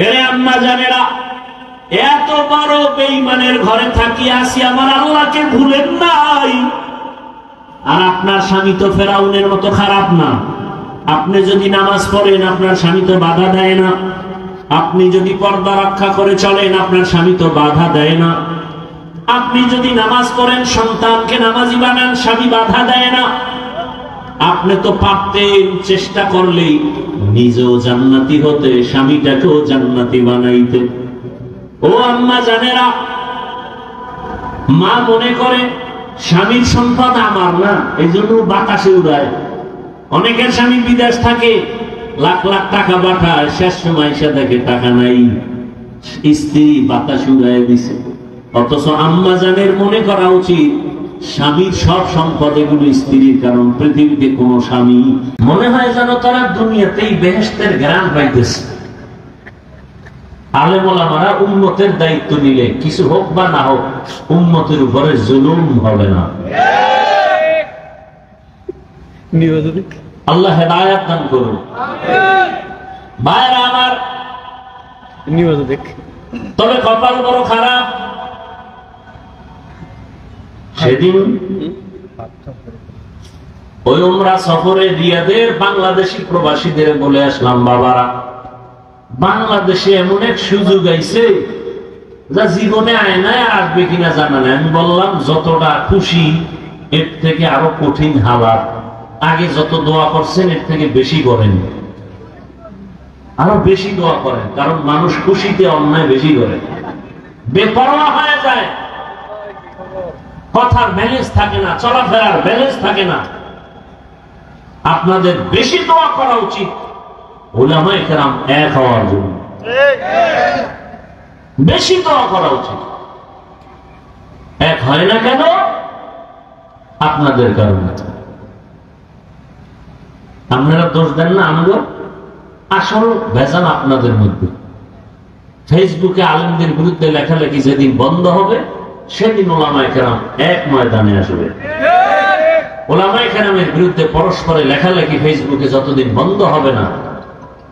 এরে আম্মা জানেরা, এত বড় বেঈমানের ঘরে থাকি আসি আমার আল্লাহকে ভুলেন নাই। আর আপনার স্বামী তো ফেরাউনের মতো খারাপ না। আপনি যদি নামাজ পড়েন আপনার স্বামী তো বাধা দেয় না। আপনি যদি পর্দা রক্ষা করে চলেন আপনার স্বামী তো বাধা দেয় না। আপনি যদি নামাজ পড়েন সন্তানকে নামাজি বানান স্বামী বাধা দেয় না। আপনি তো পারতেন চেষ্টা করলেই নিজেও জান্নাতি হতে, স্বামীটাকেও জান্নাতি বানাইতে। ও আম্মা জানেরা, মা মনে করে স্বামীর সম্পদ আমার না, এই জন্য বাতাসে উড়ায়। অনেকের স্বামী বিদেশ থাকে, লাখ লাখ টাকা পাঠায়, শেষ সময় সে দেখে টাকা নাই, স্ত্রী বাতাসে উড়ায় দিছে। অথচ আম্মা জানের মনে করা উচিত স্বামীর সব সম্পদ এগুলো স্ত্রীর, কারণ পৃথিবীতে কোন স্বামী মনে হয় যেন তারা দুনিয়াতেই বেহেশতের জ্ঞান পাইতেছে। আলেম ওলামারা উম্মতের দায়িত্ব নিলে কিছু হোক বা না হোক উম্মতের উপরে জুলুম হবে না। আল্লাহ হেদায়েত দান করুন। ভাইরা আমার, তবে কপাল বড় খারাপ। সেদিন ওই উমরা সফরে রিয়াদের বাংলাদেশি প্রবাসীদের বলে আসলাম, বাবারা বাংলাদেশে এমন এক সুযোগ আইছে যা জীবনে আয় নাই, আর আসবে কিনা জানা নাই। আমি বললাম যতটা খুশি এর থেকে আরো কঠিন হালাত। আগে যত দোয়া করছেন এর থেকে বেশি করেন, আরো বেশি দোয়া করেন, কারণ মানুষ খুশিতে অন্যায় বেশি করে, বেপরোয়া হয়ে যায়, কথার ব্যালেন্স থাকে না, চলাফেরার ব্যালেন্স থাকে না। আপনাদের বেশি দোয়া করা উচিত উলামায়ে কেরাম এক হওয়ার জন্য, বেশি দোয়া করা উচিত। এক হয় না কেন? আপনাদের কারণে। আপনারা দোষ দেন না আমাদের, আসল ভেজাল আপনাদের মধ্যে। ফেসবুকে আলেমদের বিরুদ্ধে লেখালেখি যেদিন বন্ধ হবে সেদিন ওলামায়ে কেরাম এক ময়দানে আসবে। ওলামায়ে কেরামের বিরুদ্ধে পরস্পরে লেখালেখি ফেসবুকে যতদিন বন্ধ হবে না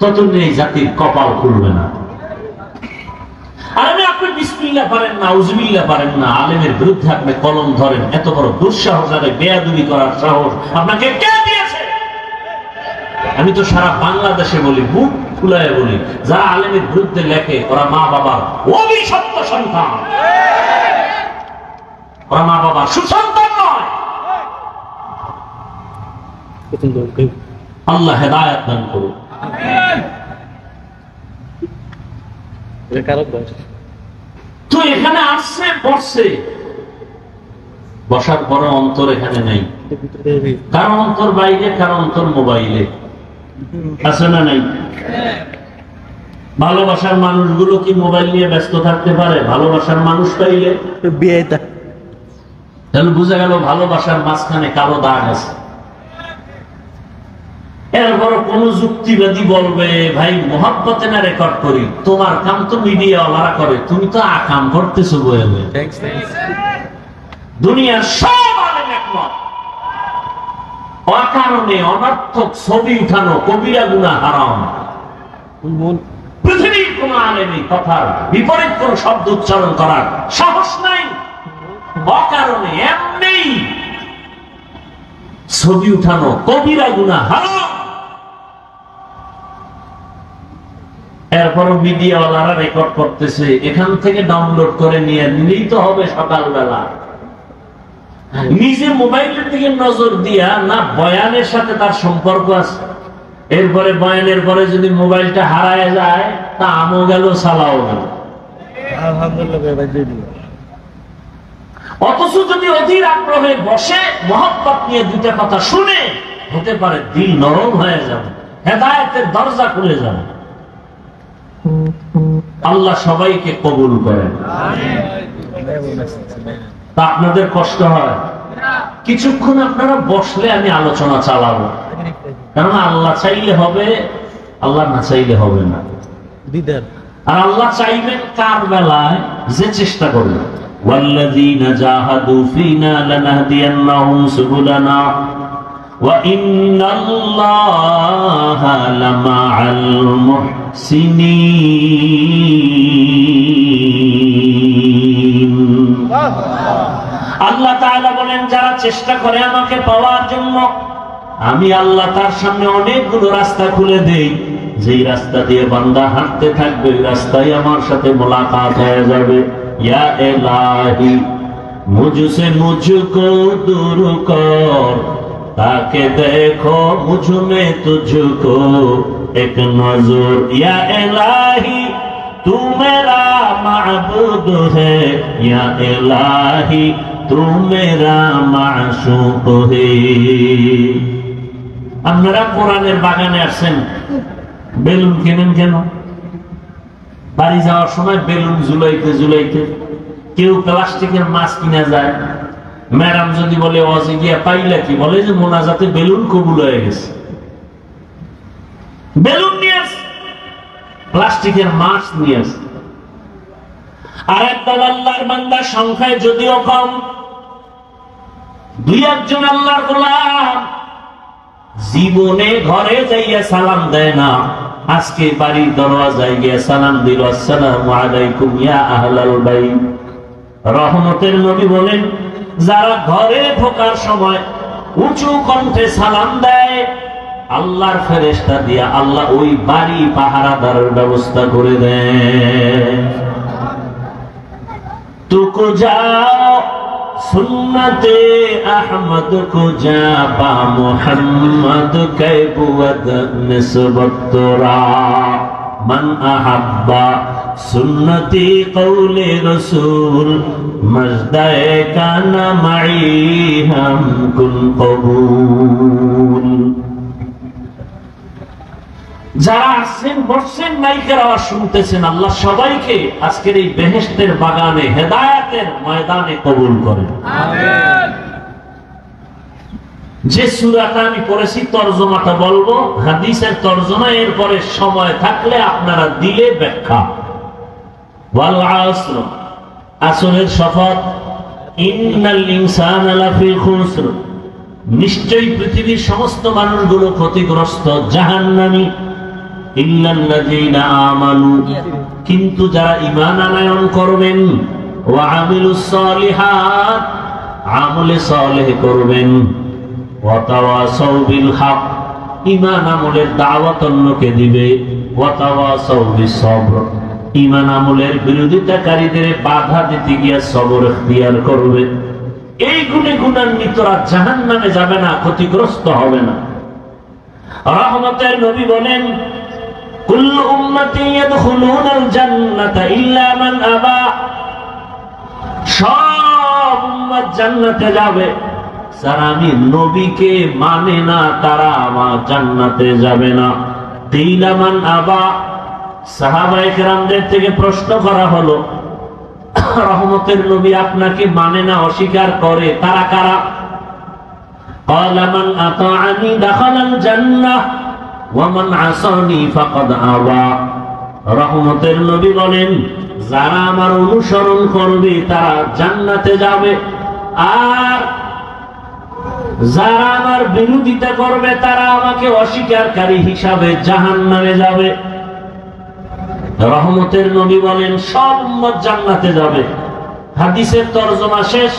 ততদিন এই জাতির কপাল খুলবে না। আরে আপনি বিসমিল্লাহ পারেন না, আউযুবিল্লাহ পারেন না, আলেমের বিরুদ্ধে আপনি কলম ধরেন, এত বড় দুঃসাহস আর বেয়াদবি করার সাহস আপনাকে কে দিয়েছে? আমি তো সারা বাংলাদেশে বলি, বুক ফুলায় বলি, যারা আলেমের বিরুদ্ধে লেখে ওরা মা বাবার অভিশপ্ত সন্তান, ওরা মা বাবার সুসন্তান নয়। আল্লাহ হেদায়েত দান করুন। তো এখানে আসছে, বসছে, বসার পরে অন্তর এখানে নেই, কারণ অন্তর বাইরে, কারণ অন্তর মোবাইলে আছে না নাই? ভালোবাসার মানুষগুলো কি মোবাইল নিয়ে ব্যস্ত থাকতে পারে? ভালোবাসার মানুষ পাইলে তাহলে বুঝা গেল ভালোবাসার মাঝখানে কালো দাগ আছে। এরপর কোন যুক্তিবাদী বলবে ভাই মোহাব্বতে না রেকর্ড করি, তোমার কাম তো মিডিয়া ওয়ালারা করে, তুমি তো আকাম করতেছো বলে। দুনিয়ার সব আলেম একমত, অকারণে অনর্থক ছবি উঠানো কবিরা গুনাহ হারাম। পৃথিবীর কোন আলেমই কথার বিপরীত কোন শব্দ উচ্চারণ করার সাহস নাই। অকারণে এমনি ছবি উঠানো কবিরা গুনাহ হারাম। এরপরও মিডিয়াওয়ালারা রেকর্ড করতেছে, এখান থেকে ডাউনলোড করে নিয়ে নিলেই তো হবে সকালবেলা। নিজে মোবাইলের দিকে নজর দিয়া না বয়ানের সাথে তার সম্পর্ক আছে। এরপরে বয়ানের পরে যদি মোবাইলটা হারায় যায় তা আমও গেল, সালাও গেল। অথচ যদি অধীর আগ্রহে বসে মহব্বত নিয়ে দুইটা কথা শুনে, হতে পারে দিল নরম হয়ে যাবে, হেদায়েতের দরজা খুলে যাবে। আল্লাহ সবাইকে কবুল করেন। তা আপনাদের কষ্ট হয় কিছুক্ষণ, আপনারা বসলে আমি আলোচনা চালাবো, কারণ আল্লাহ চাইলে হবে, আল্লাহ না চাইলে হবে না। আর আল্লাহ চাইবেন কার বেলায়? যে চেষ্টা করবে। ওয়াল্লাযীনা জাহাদু ফীনা লানাহদিয়ান্নাহুম সুবুলানা ওয়া ইন্নাল্লাহা লামাআল মুহসিনিন। আল্লাহ তাআলা বলেন, যারা চেষ্টা করে আমাকে পাওয়ার জন্য, আমি আল্লাহ তার সামনে অনেকগুলো রাস্তা খুলে দেই। যেই রাস্তা দিয়ে বান্দা হাঁটতে থাকবে, ওই রাস্তায় আমার সাথে মোলাকাত হয়ে যাবে। ইয়া ইলাহি মুঝসে মুঝকো দূর কর, তাকে দেখো মুঝ মে তুঝকো এক নজর। ইয়া ইলাহি তু মেরা মাবুদ है, या इलाही तू मेरा माशूक है। আপনারা কোরআনের বাগানে আসছেন, বেলুন কেনেন কেন? বাড়ি যাওয়ার সময় বেলুন ঝুলাইতে ঝুলাইতে। কেউ প্লাস্টিকের মাছ কিনা যায়, ম্যাডাম যদি বলে অজে গিয়া পাইলা কি, বলে যে মোনাজাতে বেলুন কবুল হয়ে গেছে। বেলুন নিয়ে আস, প্লাস্টিকের মাছ নিয়ে আস। আর একদল আল্লাহর বান্দা সংখ্যায় যদিও কম, দুই একজন আল্লাহর গোলাম জীবনে ঘরে যাইয়া সালাম দেয় না। আজকে বাড়ির দরওয়াজায় গিয়ে সালাম দিল, আসসালামু আলাইকুম ইয়া আহলাল বাইত। রহমতের নবী বলেন, যারা ঘরে ঢোকার সময় উঁচু কণ্ঠে সালাম দেয়, আল্লাহর ফেরেশতা দিয়া আল্লাহ ওই বাড়ি পাহারাদারের ব্যবস্থা করে দেয়। তুকো যাও সুন্নতে আহমদ কো যা বা মুহাম্মদ কে বুদ নিসবত তোরা মান আহাব্বা সুন্নতি কওলে রাসূল মজদায়ে কানা মাই হাম কুন কবুল। যারা আসছেন বসছেন, মাইকের আওয়াজ শুনতেছেন, আল্লাহ সবাইকে আজকের এই বেহেশতের বাগানে হেদায়েতের ময়দানে কবুল করেন। আমিন। যে সূরাটা আমি পড়েছি তরজমাটা বলবো, হাদিসের তরজমা, এরপরে সময় থাকলে আপনারা দিলে ব্যাখ্যা। ওয়াল আসর, আসরের শপথ, ইন্নাল ইনসানা লাফি খুসর, নিশ্চয়ই পৃথিবীর সমস্ত মানুষগুলো ক্ষতিগ্রস্ত, জাহান্নামী। ইল্লাল্লাযীনা আমানু, কিন্তু যারা ঈমান আনয়ন করবেন, ওয়া আমিলুস সালিহাত, আমলে সালেহ করবেন, ওয়া তাওয়াসাউ বিল হক, ঈমান আমলের দাওয়াত অন্যকে দিবে, ওয়া তাওয়াসাউ বিস সবর, ঈমান আমলের বিরোধিতাকারীদের বাধা দিতে গিয়ে সবর ইখতিয়ার করবে। এই গুণে গুণান্বিতরা জাহান্নামে যাবে না, ক্ষতিগ্রস্ত হবে না। রহমতের নবী বলেন, কুল্লু উম্মতি ইয়াদখুলুনাল জান্নাতা ইল্লা মান আবা, সব উম্মত জান্নাতে যাবে, যারা আমি নবীকে মানে না তারা আমার জান্নাতে যাবে না। কিলা মান আবা, সাহাবায়ে কেরামদের থেকে প্রশ্ন করা হলো, রহমতের নবী আপনাকে মানে না, অস্বীকার করে, তারা কারা? ক্বালা মান আতাআনি দাখালাল জান্নাহ ওয়া মান আসানি ফাকাদ আবা। রহমতের নবী বলেন, যারা আমার অনুসরণ করবে তারা জান্নাতে যাবে, আর যারা আমার বিরোধিতা করবে তারা আমাকে অস্বীকারী হিসাবে জাহান্নামে যাবে। রহমতের নবী বলেন, সব উম্মত জান্নাতে যাবে। হাদিসের তরজমা শেষ,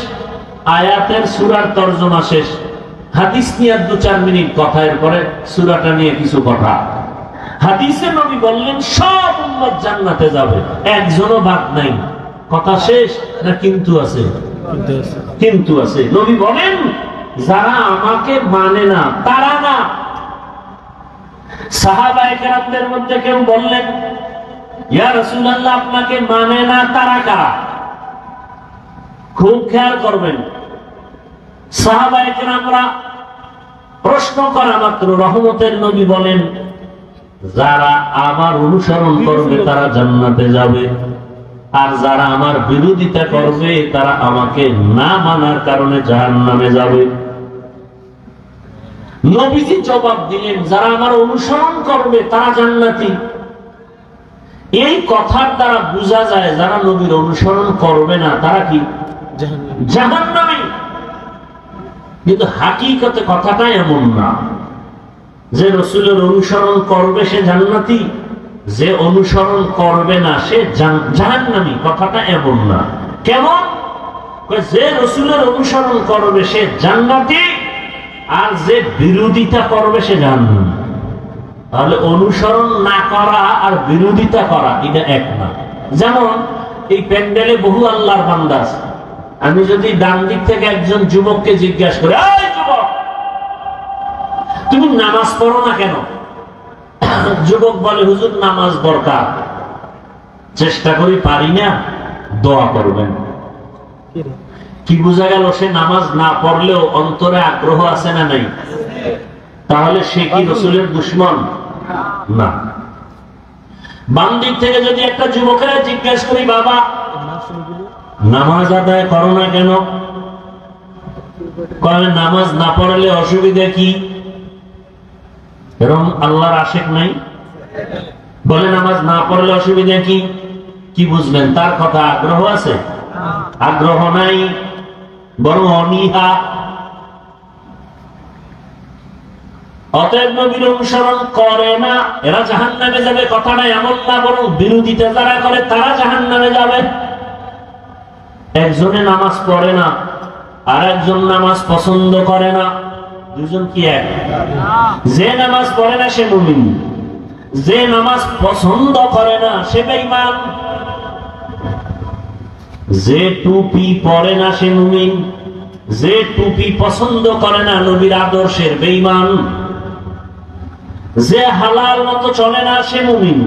আয়াতের সূরার তরজমা শেষ। হাদিস নিয়ে 2-4 মিনিট কথা, এরপরে সূরাটা নিয়ে কিছু কথা। হাদিসে নবী বললেন সব উম্মত জান্নাতে যাবে, একজনও বাদ নাই। কথা শেষ না কিন্তু আছে? কিন্তু আছে। নবী বলেন, যারা আমাকে মানে না তারা না। সাহাবায়ে কেরামদের মধ্যে কেউ বললেন, ইয়া রাসূলুল্লাহ আপনাকে মানে না তারা কারা? খুব খেয়াল করবেন। সাহাবায়ে কেরামরা প্রশ্ন করা মাত্র রহমতের নবী বলেন, যারা আমার অনুসরণ করবে তারা জান্নাতে যাবে, আর যারা আমার বিরোধিতা করবে তারা আমাকে না মানার কারণে জাহান্নামে যাবে। নবীজি জবাব দিলেন, যারা আমার অনুসরণ করবে তারা জান্নাতি। এই কথার দ্বারা বোঝা যায় যারা নবীর অনুসরণ করবে না তারা কি? জাহান্নামী। কিন্তু হাকিকতে কথাটা এমন না যে রসুলের অনুসরণ করবে সে জান্নাতি, যে অনুসরণ করবে না সে জাহান্নামী। কথাটা এমন না। কেমন? যে রসুলের অনুসরণ করবে সে জান্নাতি, আর যে বিরোধিতা করবে সে জাহান্নামী। তাহলে অনুসরণ না করা আর বিরোধিতা করা এটা এক না। যেমন এই প্যান্ডেলে বহু আল্লাহর বান্দা আছে, আমি যদি ডান দিক থেকে একজন যুবককে জিজ্ঞাসা করি, এই যুবক তুমি নামাজ পড়ো না কেন? যুবক বলে, হুজুর নামাজ দরকার, চেষ্টা করি পারি না, দোয়া করবেন। কি বোঝা গেল? সে নামাজ না পড়লেও অন্তরে আগ্রহ আছে না নাই? তাহলে সে কি রসুলের দুশমন? না। বাম দিক থেকে যদি একটা যুবকেরা জিজ্ঞাসা করি, বাবা নামাজ আদায় করো না কেন? কয় নামাজ না পড়লে অসুবিধা কি? এরকম আল্লাহর আশিক নাই? বলে নামাজ না পড়লে অসুবিধা কি? কি বুঝলেন? তার কথা আগ্রহ আছে? আগ্রহ নাই, বরং অনীহা। অতএব নবীর অনুসরণ করে না এরা জাহান্নামে যাবে, কথাটা এমন না, বরং বিরোধিতা যারা করে তারা জাহান্নামে যাবে। একজনে নামাজ পড়ে না আর একজন নামাজ পছন্দ করে না, দুজন কি এক? যে নামাজ পড়ে না সে মুমিন, যে নামাজ পছন্দ করে না সে বেঈমান। যে টুপি পরে না সে মুমিন, যে টুপি পছন্দ করে না নবীর আদর্শের বেঈমান। যে হালাল মতো চলে না সে মুমিন,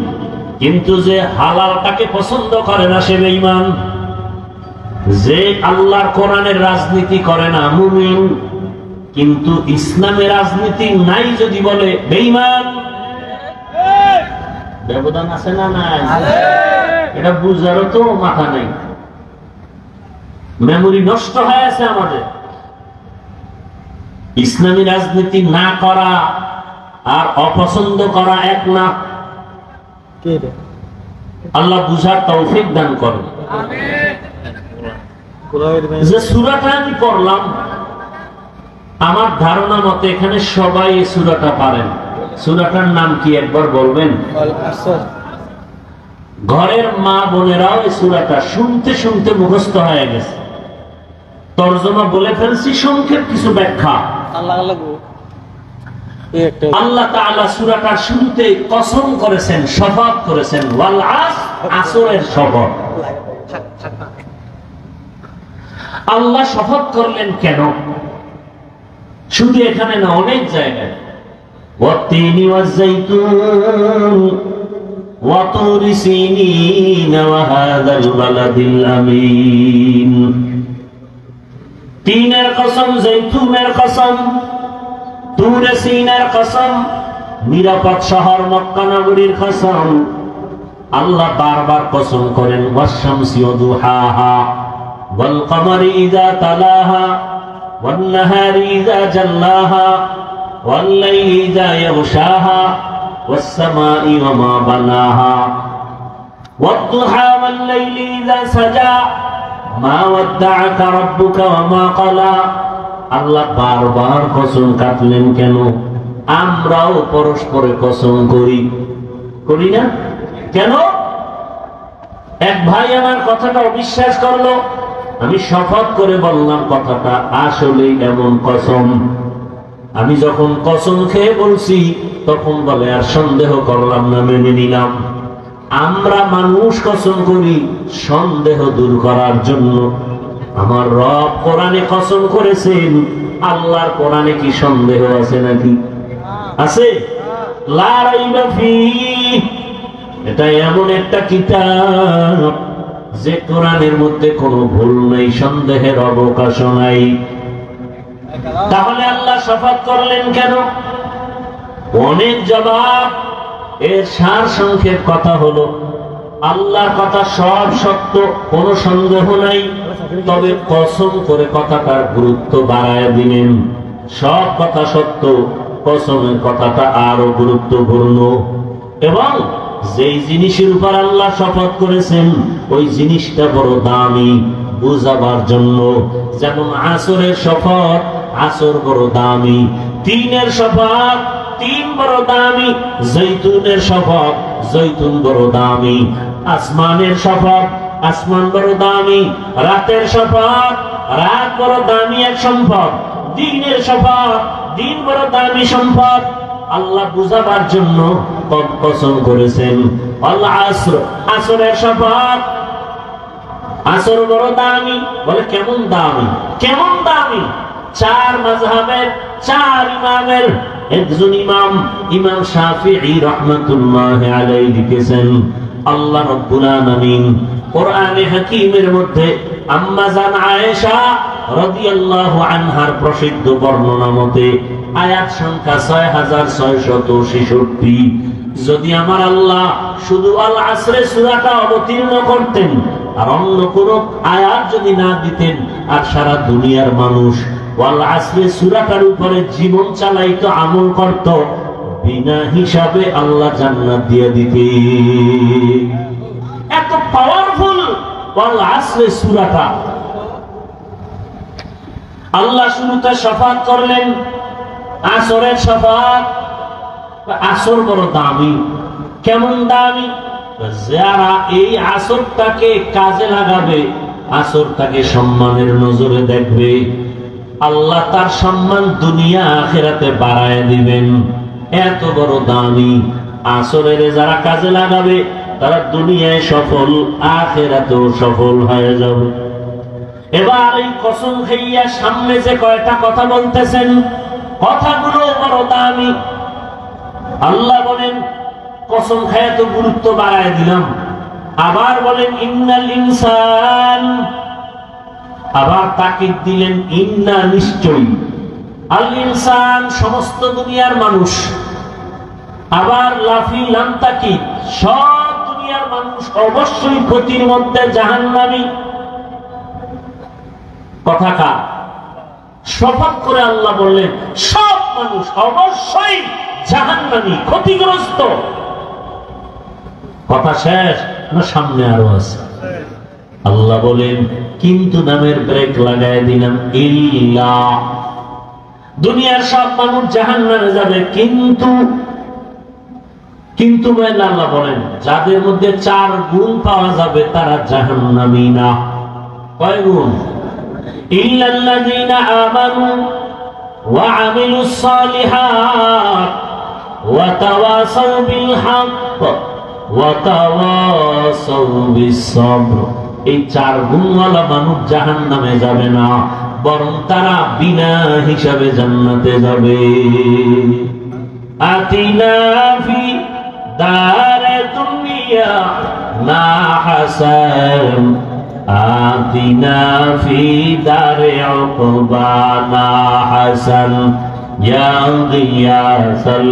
কিন্তু যে হালালটাকে পছন্দ করে না সে বেঈমান। যে আল্লাহর কোরআনের রাজনীতি করে না মুমিন, কিন্তু ইসলামের রাজনীতি নাই যদি বলে বেঈমান। ব্যবধান আছে না নাই? এটা বুঝারও তো মাথা নেই, মেমোরি নষ্ট হয়ে আছে আমাদের। ইসলামী রাজনীতি না করা আর অপছন্দ করা এক না। আল্লাহ বুঝার তৌফিক দান করেন। যে সূরাটা আমি পড়লাম, আমার ধারণা মতে এখানে সবাই এই সূরাটা পারেন। সূরাটার নাম কি একবার বলবেন? ঘরের মা বোনেরাও এই সূরাটা শুনতে শুনতে মুখস্থ হয়ে গেছে। তরজমা বলে ফেলছি, সংক্ষেপ কিছু ব্যাখ্যা। আল্লাহ তাআলা সূরাটার শুরুতে কসম করেছেন, শপথ করেছেন, ওয়াল আসর, আসরের শপথ। আল্লাহ শপথ করলেন কেন? শুধু এখানে না, অনেক জায়গায়। ওয়াত-তিনি ওয়াজ-যাইতুন ওয়া তুরি সিনিন ওয়া হাযাল বালাদিল আমিন। তিনের কসম, জৈতুনের কসম, তুরে সিনের কসম, নিরাপদ শহর মক্কা নগরীর কসম। আল্লাহ বারবার কসম করেন, ওয়াশ-শামসি ওয়া দুহাহা ওয়াল কমারি ইযা তালাহা ওয়ান নাহারি ইযা জাল্লাহা ওয়াল লাইলি ইযা ইয়াগশাহা ওয়াস সামাই ওয়া মা বানাহা ওয়াদ দুহা ওয়াল লাইলি ইযা সাজা মা ওয়াদ্দাআকা রাব্বুকা ওয়া মা ক্বালা। আল্লাহ বারবার কসম কাটলেন কেন? আমরাও পরস্পরে কসম করি না কেন? এক ভাই আমার কথাটা অবিশ্বাস করলো, আমি শপথ করে বললাম কথাটা আসলেই এমন কসম। আমি যখন কসম খেয়ে বলছি তখন বলে আর সন্দেহ করলাম না, মেনে নিলাম। আমরা মানুষ কসম করি সন্দেহ দূর করার জন্য। আমার রব কোরআনে কসম করেছেন, আল্লাহর কোরআনে কি সন্দেহ আছে নাকি? আছে? লা রাইবা ফীহ। এটা এমন একটা কিতাব যে কোরআনের মধ্যে কোনো ভুল নেই, সন্দেহের অবকাশ নাই। তাহলে আল্লাহ শপথ করলেন কেন? অনেক জবাব। এর সার সংক্ষেপ কথা হলো, আল্লাহর কথা সব সত্য, কোনো সন্দেহ নাই, তবে কসম করে কথাটার গুরুত্ব বাড়ায় দিলেন। সব কথা সত্য, কসমের কথাটা আরো গুরুত্বপূর্ণ। এবং যেই জিনিসের উপর আল্লাহ শপথ করেছেন ওই জিনিসটা বড় দামি, বুঝাবার জন্য। যেমন আসরের শপথ, আসর বড় দামি, তিনের শপথ, তিন বড় দামি, জৈতুনের শপথ, জৈতুন বড় দামি, আসমানের শপথ, আসমান বড় দামি, রাতের শপথ, রাত বড় দামি এক সম্পদ, দিনের শপথ, দিন বড় দামি সম্পদ। আল্লাহ বুঝাবার জন্য কসম করেছেন আল্লাহ আসর, আসরের শপথ, আসর বড় দামি। বলে কেমন দামি, কেমন দামি? চার মাযহাবের চার ইমামের একজন ইমাম, ইমাম শাফিঈ রাহমাতুল্লাহি আলাইহি লিখেছেন আল্লাহ রাব্বুল আলামিন কোরআনে হাকীমের মধ্যে আম্মা জান আয়েশা রাদিয়াল্লাহু আনহার প্রসিদ্ধ বর্ণনা মতে আয়াত সংখ্যা 6666। যদি আমার আল্লাহ শুধু আল আসরে সূরাটা অবতীর্ণ করতেন আর অন্য কোন আয়াত যদি না দিতেন, আর সারা দুনিয়ার মানুষ ওয়াল আসরে সূরাটার উপরে জীবন চালাইতো, আমল করত, বিনা হিসাবে আল্লাহ জান্নাত দিয়ে দিতে। এত পাওয়ারফুল ওয়াল আসরে সূরাটা। আল্লাহ শুরুতে শফাত করলেন, আসরের শফাত। আসর বড় দামি। কেমন দামি? যারা এই আসরটাকে কাজে লাগাবে, আসরটাকে সম্মানের নজরে দেখবে, আল্লাহ তার সম্মান দুনিয়া আখিরাতে বাড়ায় দিবেন। এত বড় দামি আসরের যারা কাজে লাগাবে তারা দুনিয়ায় সফল, আখিরাতেও সফল হয়ে যাবে। এবার এই কসম খাইয়া সামনে যে কয়টা কথা বলতেছেন, কথাগুলো বড় দামি। আল্লাহ বলেন কসম খায় তো গুরুত্ব বাড়ায় দিলাম। আবার বলেন ইন্নাল ইনসান, আবার তাকিদ দিলেন ইন্না নিশ্চয়ই, আল ইনসান সমস্ত দুনিয়ার মানুষ। আবার লাফি লাম তাকিদ, সব দুনিয়ার মানুষ অবশ্যই ক্ষতির মধ্যে জাহান্নামী। কথা কার? শপথ করে আল্লাহ বললেন সব মানুষ অবশ্যই জাহান্নামী, ক্ষতিগ্রস্ত। কথা শেষ না সামনে আরো আছে? আল্লাহ বলেন কিন্তু নামের ব্রেক লাগায় দিলাম, ইল্লা, দুনিয়ার সব মানুষ জাহান্নামে যাবে, কিন্তু কিন্তু আল্লাহ বলেন যাদের মধ্যে চার গুণ পাওয়া যাবে তারা জাহান্নামী না। কয় গুণ? ইল্লাল্লাযীনা আমানু ওয়া আমিলুস সালিহাত ওয়া তাওয়াসাউ বিল হক ওয়া তাওয়াসাউ বিস সাবর। এই চার গুণওয়ালা মানুষ জাহান্নামে যাবে না, বরং তারা বিনা হিসাবে জান্নাতে যাবে। আতিনা ফি দারে দুনিয়া মা হাসান, আতিনা ফি দারে উকবা মা হাসান, ইয়া গিয়াসাল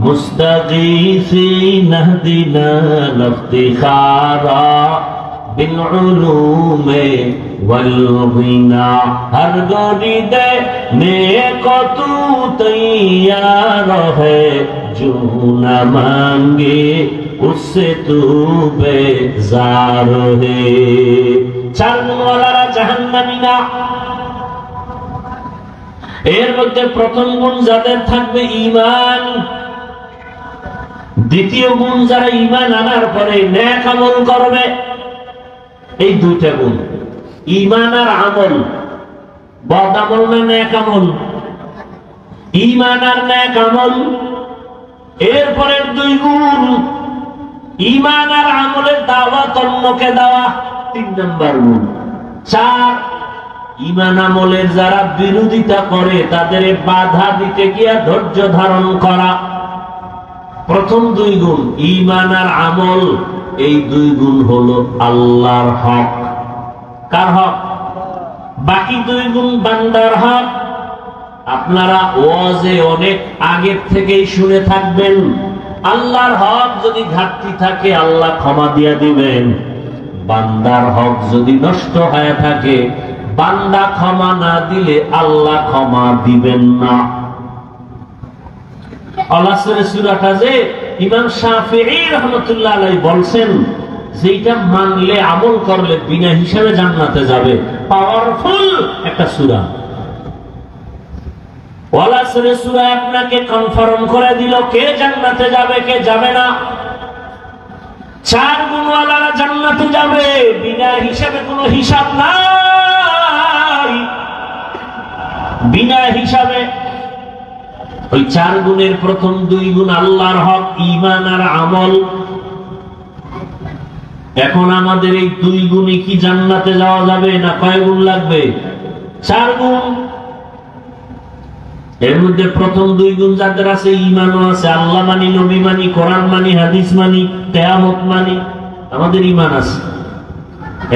মুস্তাগীসিন ইহদিনা ইফতিখারা بالعلوم والغنى ہر گریدے نیک تو تیار ہے جو نہ مانگے اس سے تو بیزار ہے। চার গুণওয়ালারা জাহান্নামী না। এর মধ্যে প্রথম গুণ যাদের থাকবে ঈমান, দ্বিতীয় গুণ যারা ঈমান আনার পরে নেক আমল করবে। এই দুইটা গুণ, ঈমান আর আমল। বদ আমল না নেক আমল? ঈমান আর নেক আমল। এরপরের দুই গুণ, ঈমান আর আমলের দাওয়াত অন্যকে দেওয়া, 3 নম্বর গুণ। 4, ঈমান আমলের যারা বিরোধিতা করে তাদের বাধা দিতে গিয়া ধৈর্য ধারণ করা। প্রথম দুই গুণ ঈমান আর আমল, এই দুই গুণ হলো আল্লাহর হক। কার হক? বাকি দুই গুণ বান্দার হক। আপনারা ওয়াজে অনেক আগের থেকেই শুনে থাকবেন, আল্লাহর হক যদি ঘাটতি থাকে আল্লাহ ক্ষমা দিয়ে দিবেন, বান্দার হক যদি নষ্ট হয়ে থাকে বান্দা ক্ষমা না দিলে আল্লাহ ক্ষমা দিবেন না। আল-আসরের সূরাটা যে ইমাম শাফিঈ রাহমাতুল্লাহ আলাইহি বলছেন যেটা মানলে আমল করলে বিনা হিসাবে জান্নাতে যাবে, পাওয়ারফুল একটা সূরা। ওয়াল আসরের সূরা আপনাকে কনফার্ম করে দিল কে জান্নাতে যাবে কে যাবে না। 4 গুণওয়ালারা জান্নাতে যাবে, বিনা হিসাবে কোনো হিসাব নাই, বিনা হিসাবে। ওই 4 গুণের প্রথম 2 গুণ আল্লাহর হক, ঈমান আর আমল। এখন আমাদের এই 2 গুণে কি জান্নাতে যাওয়া যাবে না কয় গুণ লাগবে? 4 গুণ। এর মধ্যে প্রথম 2 গুণ যাদের আছে, ঈমানও আছে, আল্লাহ মানি, নবী মানি, কোরআন মানি, হাদিস মানি, কিয়ামত মানি, আমাদের ঈমান আছে।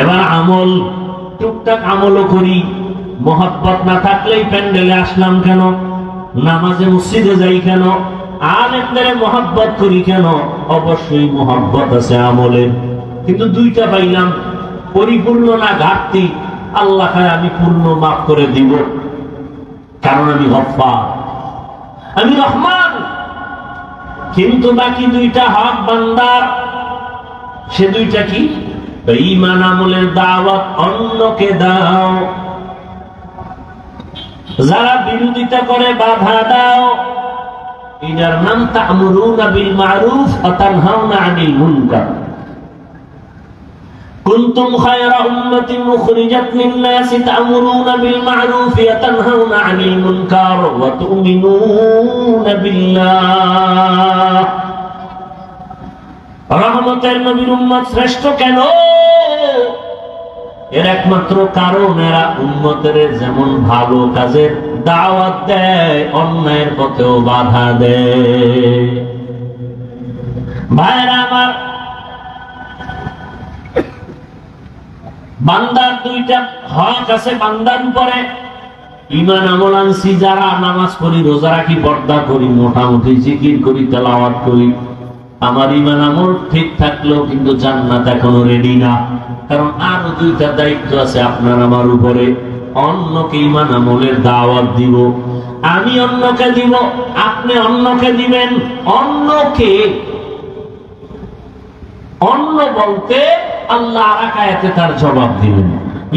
এবার আমল, টুকটাক আমলও করি। মহব্বত না থাকলেই প্যান্ডেলে আসলাম কেন, নামাজে মসজিদে যাই কেন, আলেমদের মহব্বত করি কেন? অবশ্যই মহব্বত আছে আমলের, কিন্তু 2টা পাইলাম, পরিপূর্ণ না ঘাটতি। আল্লাহ খায় আমি পূর্ণ মাফ করে দিব, কারণ আমি গফফার, আমি রহমান। কিন্তু বাকি 2টা হক বান্দার, সে 2টা কি? ঈমান আমলের দাওয়াত অন্যকে দাও, যারা বিরোধিতা করে বাধা দাও। এটার নাম তা'মুরুনা বিল মা'রুফ ওয়া তানহাউনা আনিল মুনকার। কুনতুম খায়রা উম্মাতিন মুখরিজাত লিন-নাসি তা'মুরুনা বিল মা'রুফ ওয়া তানহাউনা আনিল মুনকার ওয়া তু'মিনুনা বিল্লাহ। রহমতের নবীর উম্মত শ্রেষ্ঠ কেন? এর একমাত্র কারণ এরা উম্মতের যেমন ভালো কাজের দাওয়াত দেয়, অন্যায়ের পথেও বাধা দেয়। ভাইরা আমার, বান্দার 2টা হক আছে বান্দার উপরে। ঈমান আমল আনছি যারা, নামাজ পড়ি, রোজা রাখি, পর্দা করি, মোটামুটি জিকির করি, তেলাওয়াত করি, আমার ঈমান আমল ঠিক থাকলেও কিন্তু জান্নাত এখনো রেডি না। কারণ আরো 2টা দায়িত্ব আছে আপনার আমার উপরে। অন্যকে ঈমান আমলের দাওয়াত দিব, আমি অন্যকে দিব, আপনি অন্যকে দিবেন। অন্যকে, অন্য বলতে আল্লাহ আরেক আয়াতে তার জবাব দিবেন,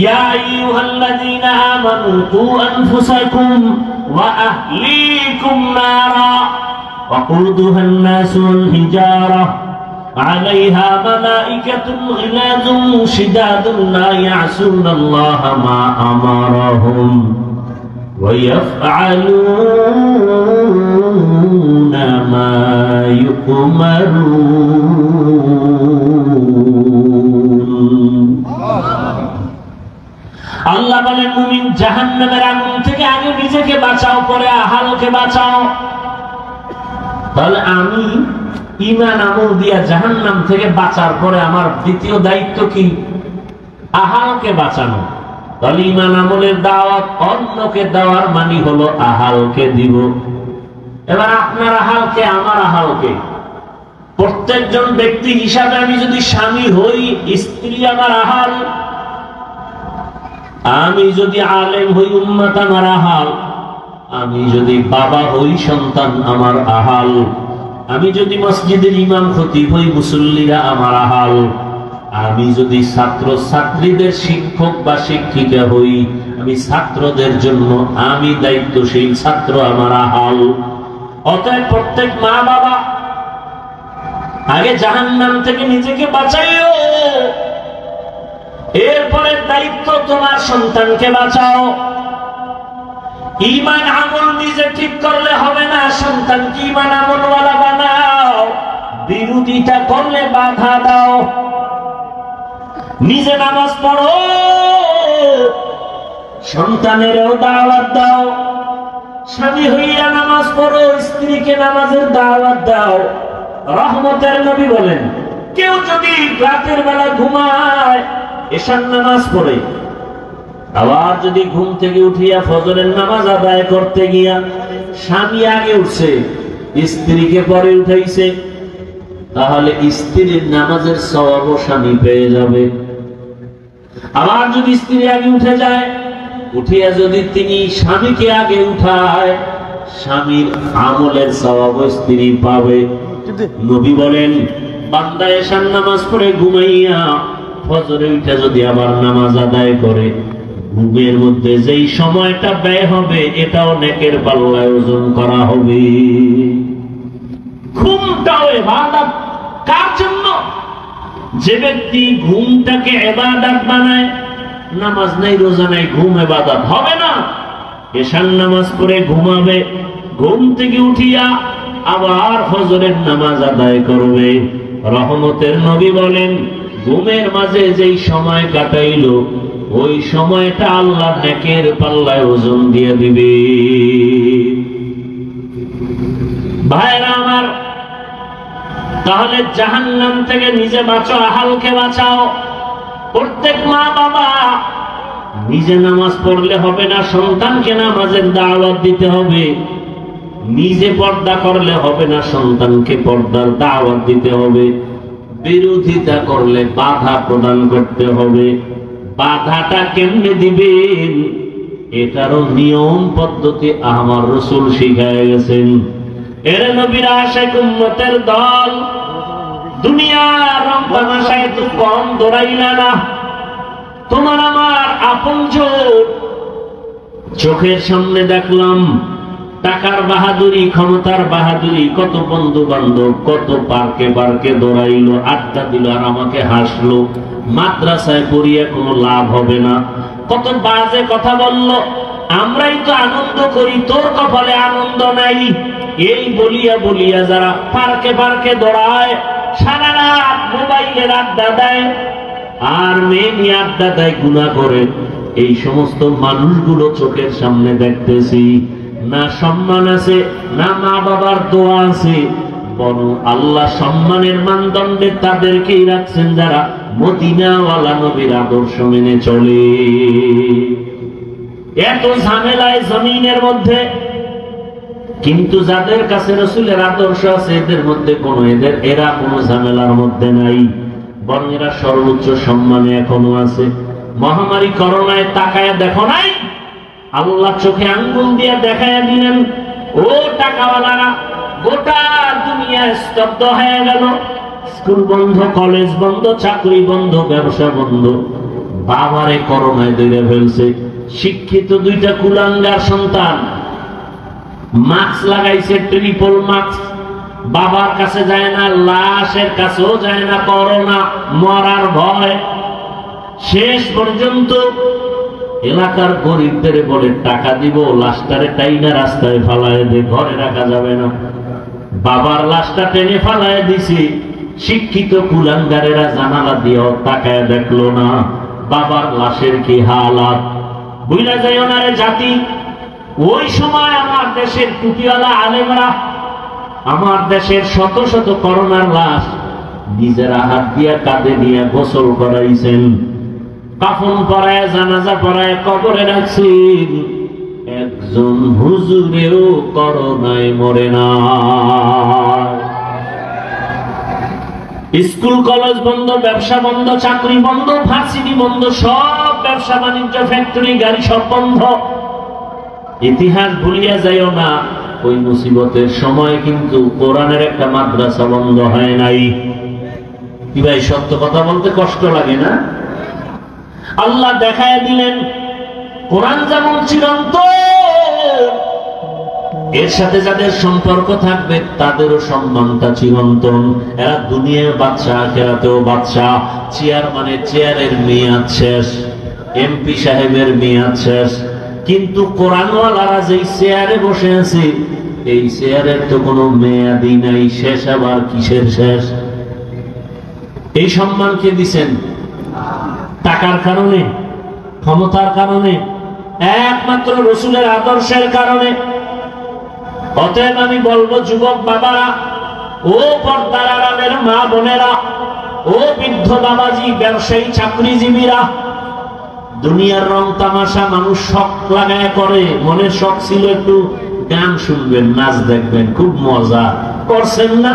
ইয়া আইয়ুহাল্লাযীনা আমানু কু আনফুসাকুম ওয়া আহলিকুম নারা وقودها الناس والحجارة عليها ملائكة غلاظ شداد لا يعصون الله ما أمرهم ويفعلون ما يؤمرون। আল্লাহ বলেন, মুমিন জাহান্নামের আগুন থেকে আগে নিজেকে বাঁচাও, পরে আহালকে বাঁচাও। তাহলে আমি ঈমান আমল দিয়া জাহান্নাম থেকে বাঁচার পরে আমার দ্বিতীয় দায়িত্ব কি? আহালকে বাঁচানো। তাহলে ঈমান আমলের দাওয়াত অন্যকে দেওয়ার মানে হলো আহালকে দিব। এবার আপনার আহালকে, আমার আহালকে, প্রত্যেকজন ব্যক্তি হিসাবে আমি যদি স্বামী হই, স্ত্রী আমার আহাল। আমি যদি আলেম হই, উম্মত আমার আহাল। আমি যদি বাবা হই, সন্তান আমার আহাল। আমি যদি মসজিদের ইমাম খতিব হই, মুসল্লিরা আমার আহাল। আমি যদি ছাত্র ছাত্রীদের শিক্ষক বা শিক্ষিকা হই, আমি ছাত্রদের জন্য আমি দায়িত্বশীল, ছাত্র আমার আহাল। অতএব প্রত্যেক মা বাবা আগে জাহান্নাম থেকে নিজেকে বাঁচাইও, এরপরে দায়িত্ব তোমার সন্তানকে বাঁচাও। ঈমান আমল নিজে ঠিক করলে হবে না, সন্তানকে ঈমান আমলওয়ালা বানাও। বিরোধিতা করলে বাধা দাও। নিজে নামাজ পড়ো, সন্তানেরও দাওয়াত দাও। স্বামী হইয়া নামাজ পড়ো, স্ত্রীকে নামাজের দাওয়াত দাও। রহমতের নবী বলেন, কেউ যদি রাতের বেলা ঘুমায়, এশার নামাজ পড়ে, আবার যদি ঘুম থেকে উঠিয়া ফজরের নামাজ আদায় করতে গিয়া স্বামী আগে উঠছে, স্ত্রীকে পরে উঠাইছে, তাহলে স্ত্রীর নামাজের সওয়াবও স্বামী পেয়ে যাবে। আবার যদি স্ত্রী আগে উঠে যায়, উঠিয়া যদি তিনি স্বামীকে আগে উঠায়, স্বামীর আমলের সওয়াবও স্ত্রী পাবে। নবী বলেন, বান্দা এশার নামাজ পড়ে ঘুমাইয়া ফজরে উঠে যদি আবার নামাজ আদায় করে, ঘুমের মধ্যে যেই সময়টা ব্যয় হবে এটাও নেকের পাল্লায় ওজন করা হবে। ঘুমটাও ইবাদত। কার জন্য? যে ব্যক্তি ঘুমটাকে ইবাদত বানায়, নামাজ নাই রোজা নাই, ঘুম ইবাদত হবে না। এশার নামাজ পড়ে ঘুমাবে, ঘুম থেকে উঠিয়া আবার ফজরের নামাজ আদায় করবে। রহমতের নবী বলেন, ঘুমের মাঝে যেই সময় কাটাইলো ওই সময়টা আল্লাহ নেকের পাল্লায় ওজন দিয়ে দিবে। ভাইরা আমার, তাহলে জাহান্নাম থেকে নিজে বাঁচো, আহালকে বাঁচাও। প্রত্যেক মা বাবা নিজে নামাজ পড়লে হবে না, সন্তানকে নামাজের দাওয়াত দিতে হবে। নিজে পর্দা করলে হবে না, সন্তানকে পর্দার দাওয়াত দিতে হবে। বিরোধিতা করলে বাধা প্রদান করতে হবে। বাধাটা কেমনে দিবেন এটারও নিয়ম পদ্ধতি আমার রাসূল শিখায় গেছেন। এর নবীর আশিক উম্মতের দল, দুনিয়ার রং তামাশায় তো কম দৌড়াইলা না। তোমার আমার আপনজন চোখের সামনে দেখলাম টাকার বাহাদুরি, ক্ষমতার বাহাদুরি, কত বন্ধু বান্ধব কত পার্কে পার্কে দৌড়াইলো, আড্ডা দিল আর আমাকে হাসলো। মাদ্রাসায় পড়িয়ে কোনো লাভ হবে না, কত বাজে কথা বলল, আমরাই তো আনন্দ করি, তোর কপালে আনন্দ নাই। এই বলিয়া বলিয়া যারা পার্কে পার্কে দৌড়ায়, সারা রাত মোবাইলের আড্ডা দেয় আর মেয়ে নিয়ে আড্ডা দেয়, গুনাহ করে, এই সমস্ত মানুষগুলো চোখের সামনে দেখতেছি। না সম্মান আছে, না মা বাবার দোয়া আছে, বরং আল্লাহ সম্মানের মানদণ্ডে তাদেরকেই রাখছেন যারা মদিনাওয়ালা নবীর আদর্শ মেনে চলে। এত ঝামেলায় জমিনের মধ্যে, কিন্তু যাদের কাছে রাসূলের আদর্শ আছে এদের মধ্যে এরা কোনো ঝামেলার মধ্যে নাই, বরং এরা সর্বোচ্চ সম্মানে এখনো আছে। মহামারী করোনায় তাকায় দেখো নাই, আল্লাহ চোখে আঙ্গুল দিয়ে দেখায় দিলেন, ও টাকাওয়ালারা, গোটা দুনিয়া স্তব্ধ হয়ে গেল। স্কুল বন্ধ, কলেজ বন্ধ, চাকরি বন্ধ, ব্যবসা বন্ধ। বাবারে করোনায় ধরে ফেলছে। শিক্ষিত দুইটা কুলাঙ্গার সন্তান মাস্ক লাগাইছে, ট্রিপল মাস্ক, বাবার কাছে যায় না, লাশের কাছেও যায় না, করোনা মরার ভয়। শেষ পর্যন্ত এলাকার গরিবদের বলে টাকা দিব, লাশটারে টাইনা রাস্তায় ফালায় দে, ঘরে রাখা যাবে না। বাবার লাশটা টেনে ফালায় দিছে। শিক্ষিত কুলাঙ্গারেরা জানালা দিয়েও তাকায় দেখলো না বাবার লাশের কি হালাত। বুঝলা যায় না রে জাতি, ওই সময় আমার দেশের টুপিওয়ালা আলেমরা আমার দেশের শত শত করোনার লাশ নিজেরা হাত দিয়া কাঁধে নিয়ে গোসল করাইছেন, কাফন পরায়, জানাজা পরায় কবরে রাখছেন। একজন হুজুরেও করোনায় মরে না। স্কুল কলেজ বন্ধ, ব্যবসা বন্ধ, চাকরি বন্ধ, ভার্সিটি বন্ধ, সব ব্যবসা বাণিজ্য, ফ্যাক্টরি, গাড়ি সব বন্ধ। ইতিহাস ভুলিয়া যাইও না, ওই মুসিবতের সময় কিন্তু কোরআনের একটা মাদ্রাসা বন্ধ হয় নাই। কি ভাই, সত্য কথা বলতে কষ্ট লাগে না? আল্লাহ দেখায় দিলেন কোরআন যেমন চিরন্তন, এর সাথে যাদের সম্পর্ক থাকবে তাদেরও সম্মানটা চিরন্তন। এরা দুনিয়ার বাদশা, আখিরাতেও বাদশা। চেয়ারম্যানের চেয়ারের মেয়াদ শেষ, এমপি সাহেবের মেয়াদ শেষ, কিন্তু কোরআনওয়ালারা যেই চেয়ারে বসে আছে এই চেয়ারের তো কোনো মেয়াদই নাই। শেষ আবার কিসের শেষ? এই সম্মান কে দিছেন? টাকার কারণে, ক্ষমতার কারণে? একমাত্র রাসূলের আদর্শের কারণে। অতএব আমি বলবো যুবক বাবারা, ও পর্দার আড়ালের মা বোনেরা, ও বৃদ্ধ বাবাজি, ব্যবসায়ী, চাকরিজীবীরা, দুনিয়ার রং তামাশা মানুষ শখ লাগায় করে। মনের শখ ছিল একটু গান শুনবেন, নাচ দেখবেন, খুব মজা করছেন না?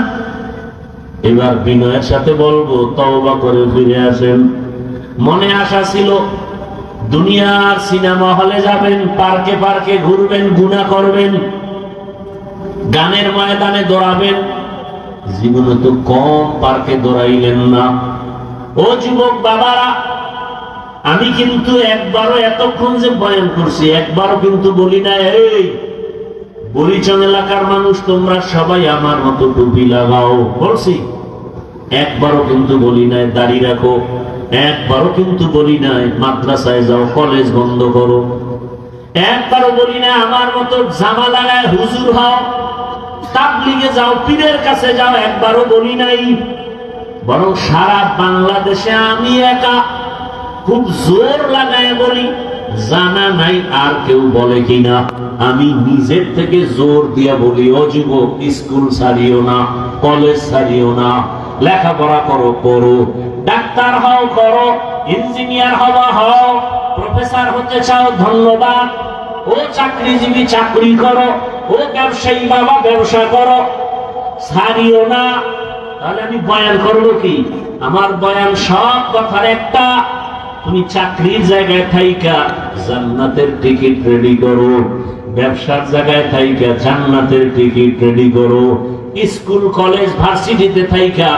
এবার বিনয়ের সাথে বলবো তওবা করে ফিরে আসেন। মনে আশা ছিল দুনিয়ার সিনেমা হলে যাবেন, পার্কে পার্কে ঘুরবেন, গুনাহ করবেন, গানের ময়দানে দৌড়াবেন, জীবনে তো কম পার্কে দৌড়াইলেন না। ও যুবক বাবারা, আমি কিন্তু একবারও এতক্ষণ যে বয়ান করছি একবারও কিন্তু বলি না এই বরিচং এলাকার মানুষ তোমরা সবাই আমার মতো টুপি লাগাও, বলছি? একবারও কিন্তু বলি নাই দাড়ি রাখো, একবারও কিন্তু বলি নাই মাদ্রাসায় যাও, কলেজ বন্ধ করো, একবারও বলি না আমার মতো জামা লাগায় হুজুর হও, তাবলিগে যাও, পীরের কাছে যাও, একবারও বলি নাই। বরং সারা বাংলাদেশে আমি একা খুব জোর লাগায় বলি, জানা নাই আর কেউ বলে কিনা, আমি নিজের থেকে জোর দিয়া বলি, ও যুবক, স্কুল ছাড়িও না, কলেজ ছাড়িও না, লেখাপড়া করো, করো, ডাক্তার হও করো, ইঞ্জিনিয়ার হওয়া হও, প্রফেসর হতে চাও ধন্যবাদ, ও চাকরিজীবী চাকরি করো, ও ব্যবসায়ী বাবা ব্যবসা করো, ছাড়িও না। তাহলে আমি বয়ান করবো কি? আমার বয়ান সব কথার একটা, তুমি চাকরির জায়গায় থাইকা জান্নাতের টিকিট রেডি করো, ব্যবসার জায়গায় থাইকা জান্নাতের টিকিট রেডি করো, স্কুল কলেজ ভার্সিটিতে থাইকা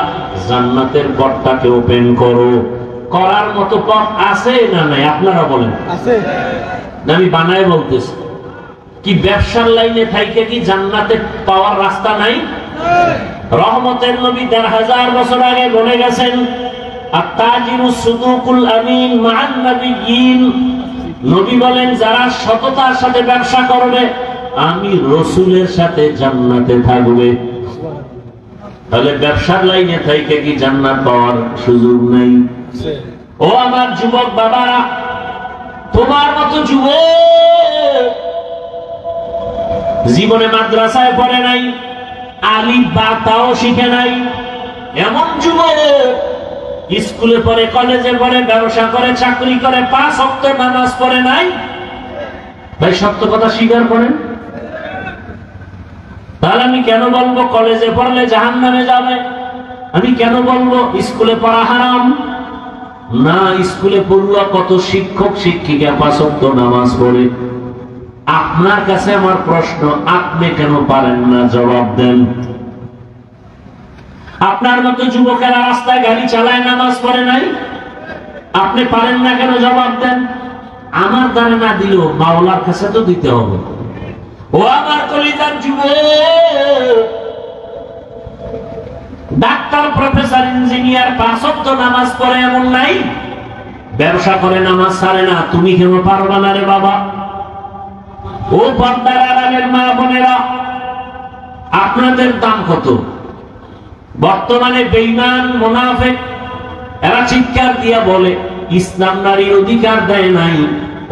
জান্নাতের পথটাকে ওপেন করো। করার মতো পথ আছে না নাই? আপনারা বলেন আছে? আমি বানায় বলতেছি কি ব্যবসার লাইনে থাইকা কি জান্নাতে পাওয়ার রাস্তা নাই? রহমতের নবী ১৫০০ বছর আগে বলে গেছেন, আত-তাজিরুস সুদুকুল আমিন মা'আন নাবিয়্যিন। নবী বলেন যারা সততার সাথে ব্যবসা করবে আমি রাসূলের সাথে জান্নাতে থাকবে। তাহলে ব্যবসার লাইনে থেকে কি জান্নাত পাওয়ার সুযোগ নেই? ও আমার যুবক বাবারা, তোমার মতো যুবক জীবনে মাদ্রাসায় পড়ে নাই, আলিফ বা তাও শিখে নাই, এমন যুবক স্কুলে পড়ে, কলেজে পড়ে, ব্যবসা করে, চাকরি করে, 5 ওয়াক্ত নামাজ পড়ে নাই, ভাই সত্য কথা স্বীকার করেন। তাহলে আমি কেন বলবো কলেজে পড়লে জাহান্নামে যাবে? আমি কেন বলবো স্কুলে পড়া হারাম? না, স্কুলে পড়ুয়া কত শিক্ষক শিক্ষিকা 5 ওয়াক্ত নামাজ পড়ে। আপনার কাছে আমার প্রশ্ন, আপনি কেন পারেন না? জবাব দেন। আপনার মতো যুবকেরা রাস্তায় গাড়ি চালায়, নামাজ পড়ে নাই, আপনি পারেন না কেন? জবাব দেন। আমার দ্বারা না দিলেও মাওলার কাছে তো দিতে হবে। ও আমার কলিজার যুবক, ডাক্তার, প্রফেসর, ইঞ্জিনিয়ার 5 ওয়াক্ত নামাজ পড়ে এমন নাই, ব্যবসা করে নামাজ ছাড়ে না, তুমি কেন পারবা না রে বাবা? ও পর্দার আড়ালের মা বোনেরা, আপনাদের দাম কত? বর্তমানে বেঈমান মুনাফিক এরা চিৎকার দিয়া বলে ইসলাম নারীর অধিকার দেয় নাই,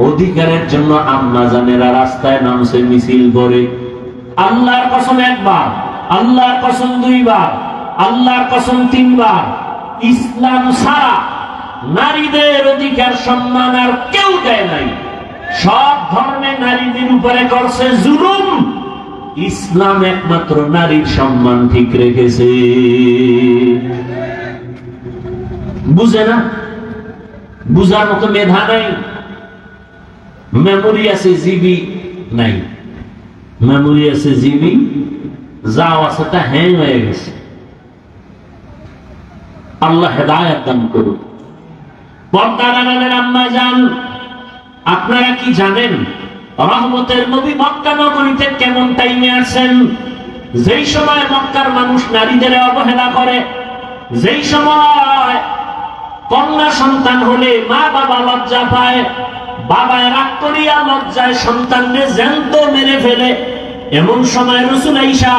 অধিকারের জন্য আম্মা জানেরা রাস্তায় নামছে, মিছিল করে। আল্লাহর কসম একবার, আল্লাহর কসম 2 বার, আল্লাহর কসম 3 বার, ইসলাম ছাড়া নারীদের অধিকার সম্মান আর কেউ দেয় নাই। সব ধর্মে নারীদের উপরে করছে জুলুম, ইসলাম একমাত্র নারীর সম্মান ঠিক রেখেছে। বুঝে না? বুঝার মতো মেধা নাই, মেমোরি আছে, জিবি নাই। মেমোরি আছে, জিবি যাও আছে তা হ্যাং হয়ে গেছে। আল্লাহ হেদায়েত দান করুন। পর্দার আড়ালের আম্মা জান, আপনারা কি জানেন রহমতের নবী মক্কা নগরীতে কেমন টাইমে আসেন? যেই সময় মক্কার মানুষ নারীদের অবহেলা করে, যেই সময় কন্যা সন্তান হলে মা বাবা লজ্জা পায়, বাবায় রাগ করিয়া লজ্জায় সন্তানকে জ্যান্ত মেরে ফেলে, এমন সময় রাসূল আয়েশা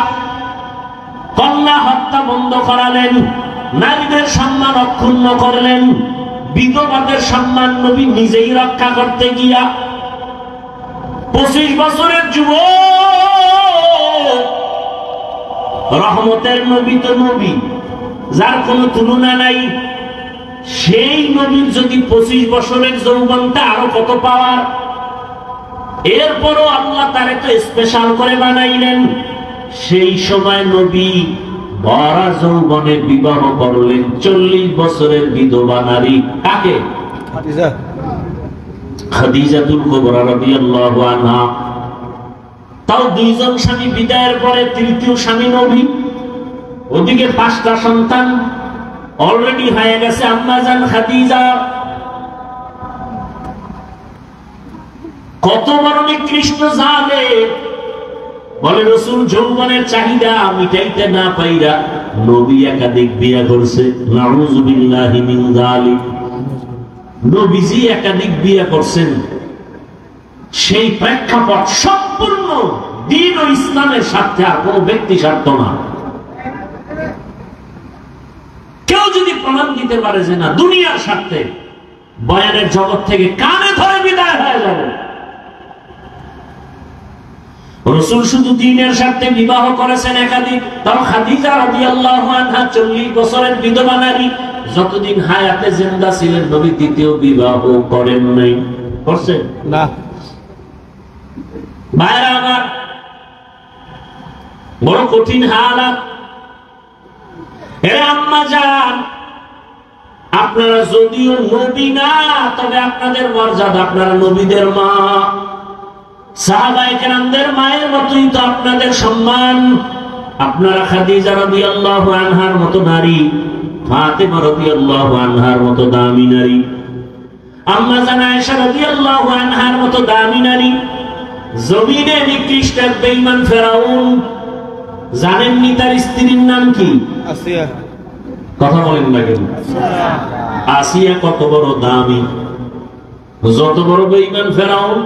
কন্যা হত্যা বন্ধ করালেন, নারীদের সম্মান অক্ষুণ্ণ করলেন, বিধবাদের সম্মান নবী নিজেই রক্ষা করতে গিয়া 25 বছরের যুবক, রহমতের নবী তো নবী, যার কোনো তুলনা নাই, সেই নবীর যদি 25 বছরের যৌবনটা আরো কত পাওয়ার। এরপরও আল্লাহ তারে তো স্পেশাল করে বানাইলেন। সেই সময় নবী ভরা যৌবনে বিবাহ করলেন 40 বছরের বিধবা নারী। কাকে? খাদিজাতুল কুবরা রাদিয়াল্লাহু আনহা। তাও 2 জন স্বামী বিদায়ের পরে 3য় স্বামী নবী। ওদিকে 5টা সন্তান অলরেডি হয়ে গেছে আম্মা জান খাদিজা। কত বড় নিকৃষ্ট জালেম। বলে রাসূল যৌবনের চাহিদা মিটাইতে না পাইরা নবী একাধিক বিয়া করছে। নাউযু বিল্লাহি মিন যালিক। নবীজি একাধিক বিয়া করছেন। সেই প্রেক্ষাপট সম্পূর্ণ দ্বীন ও ইসলামের স্বার্থে, আর কোন ব্যক্তি স্বার্থ না। কেউ যদি প্রমাণ দিতে পারে যে না দুনিয়ার স্বার্থে, বয়ানের জগৎ থেকে কানে ধরে বিদায় হয়ে যাবে। রাসূল শুধু দ্বীনের স্বার্থে বিবাহ করেছেন একাধিক। তাও খাদিজা রাদিয়াল্লাহু আনহা 40 বছরের বিধবা নারী, যতদিন হায়াতে জিন্দা ছিলেন নবী দ্বিতীয় বিবাহ করেন নাই। করছেন না? ভাইরা আমার, বড় কঠিন হালাত। আম্মা জান, আপনারা যদিও নবী না, তবে আপনাদের মর্যাদা, আপনারা নবীদের মা, সাহাবায়ে কেরামদের মায়ের মতোই তো আপনাদের সম্মান। আপনারা খাদিজা রাদিয়াল্লাহু আনহার মতো নারী, ফাতেমা রাদিয়াল্লাহু আনহার মতো দামি নারী, আম্মা জান আয়েশা রাদিয়াল্লাহু আনহার মতো দামি নারী। জমিনে নিকৃষ্ট বেঈমান ফেরাউন, জানেননি তার স্ত্রীর নাম কি? আসিয়া। কথা বলেন না কেন? আসিয়া কত বড় দামি। যত বড় বেঈমান ফেরাউন,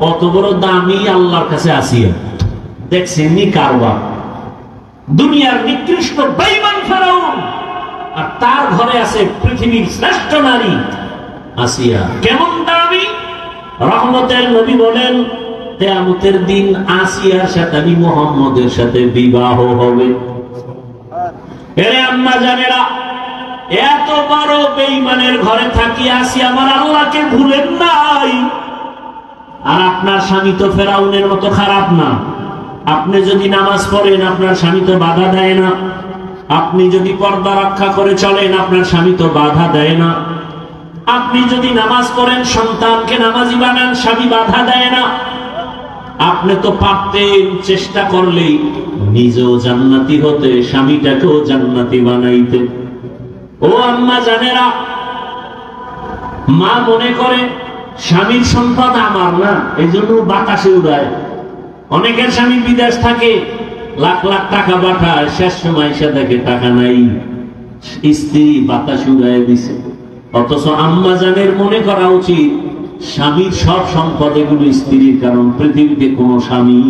কত বড় দামি আল্লাহর কাছে আসিয়া। দেখছেন নি কারবার? দুনিয়ার নিকৃষ্ট বেঈমান ফেরাউন, আর তার ঘরে আছে পৃথিবীর শ্রেষ্ঠ নারী আসিয়া। কেমন দামি! রহমতের নবী বলেন কিয়ামতের দিন আসিয়ার সাথে মুহাম্মদের সাথে বিবাহ হবে। এরে আম্মা জানেরা, এত বড় বেঈমানের ঘরে থাকি আসিয়া আমার আল্লাহকে ভুলেন নাই। আর আপনার স্বামী তো ফেরাউনের মতো খারাপ না। আপনি যদি নামাজ পড়েন, আপনার স্বামী তো বাধা দেয় না। আপনি যদি পর্দা রক্ষা করে চলেন, আপনার স্বামী তো বাধা দেয় না। আপনি যদি নামাজ পড়েন, সন্তানকে নামাজি বানান, স্বামী বাধা দেয় না। আপনি তো পারতেন চেষ্টা করলেই নিজেও জান্নাতি হতে, স্বামীটাকেও জান্নাতি বানাইতে। ও আম্মা জানেরা, মা মনে করে স্বামীর সম্পদ আমার না, এই জন্য বাতাসে উড়ায়। অনেকের স্বামী বিদেশ থাকে, লাখ লাখ টাকা পাঠায়, শেষ সময় এসে দেখে টাকা নাই, স্ত্রী বাতাসে উড়ায় দিছে। অথচ আম্মা জানের মনে করা উচিত স্বামীর সব সম্পদ এগুলো স্ত্রীর, কারণ পৃথিবীতে কোনো স্বামী